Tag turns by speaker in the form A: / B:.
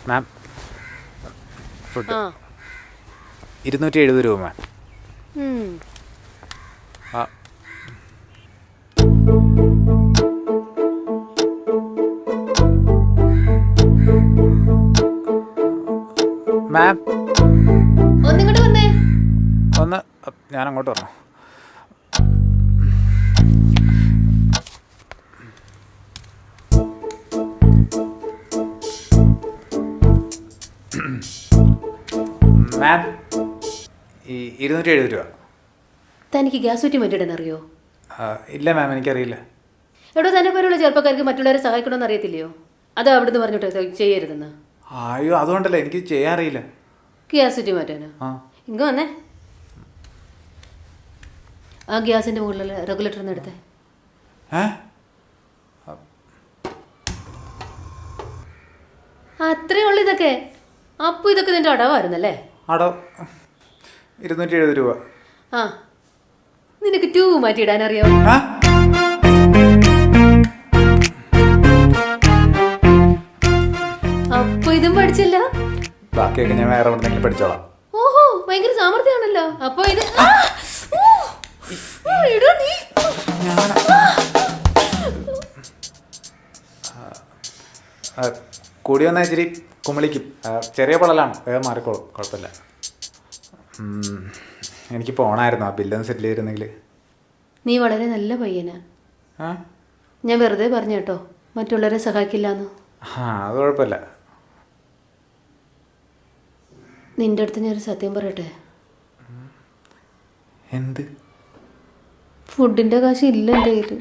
A: മാം food 270 രൂപ മാം. ആ മാം
B: ഒന്നിങ്ങോട്ട് വന്നേ.
A: ഒന്ന് ഞാൻ അങ്ങോട്ട് വന്നു. മാം ഈ 270 രൂപ.
B: തനിക്ക് ഗ്യാസ് കുറ്റി മാറ്റിയിടാൻ അറിയോ?
A: ഇല്ല മാം, എനിക്കറിയില്ല.
B: എടോ, തന്നെ പോലുള്ള ചെറുപ്പക്കാർക്ക് മറ്റുള്ളവരെ സഹായിക്കണമെന്ന് അറിയത്തില്ലയോ? അത് അവിടുന്ന് പറഞ്ഞിട്ട് ചെയ്യരുതെന്ന്.
A: അയ്യോ, അതുകൊണ്ടല്ലേ എനിക്ക് ചെയ്യാൻ അറിയില്ല.
B: ഗ്യാസ് കുറ്റി മാറ്റാനോ?
A: ആ
B: ഇങ്ങ വന്നേ. ആ ഗ്യാസിന്റെ മുകളിൽ റെഗുലേറ്റർ ഒന്ന് എടുത്തേ. അത്രേ ഉള്ളു ഇതൊക്കെ. അപ്പോൾ ഇതൊക്കെ നിന്റെ അടവായിരുന്നല്ലേ?
A: അടോ 270 രൂപ.
B: ആ, നിനക്ക് 2 മാറ്റിയിടാൻ അറിയാം? അപ്പൊ ഇതും പഠിച്ചില്ല?
A: ബാക്കിയൊക്കെ ഞാൻ വേറെ എവിടെന്നെങ്കിലും പഠിച്ചോളാം.
B: ഓഹോ, ഭയങ്കര സാമർത്ഥ്യമാണല്ലോ. അപ്പൊ ഇത്
A: കൂടി വന്നാൽ ഇച്ചിരി കുമിളിക്കും. ചെറിയ പൊള്ളലാണ്, വേഗം മാറിക്കോളും, കുഴപ്പമില്ല. എനിക്ക് പോണായിരുന്നു, ആ ബില്ലൊന്ന് സെറ്റിൽ ചെയ്തിരുന്നെങ്കിൽ.
B: നീ വളരെ നല്ല പയ്യനാ. ഞാൻ വെറുതെ പറഞ്ഞു കേട്ടോ, മറ്റുള്ളവരെ സഹായിക്കില്ലാന്ന്.
A: അത് കുഴപ്പമില്ല.
B: നിന്റെ അടുത്ത് ഞാനൊരു സത്യം പറയട്ടെ?
A: എന്ത്?
B: ഫുഡിന്റെ കാശ് ഇല്ല എൻ്റെ കയ്യിൽ.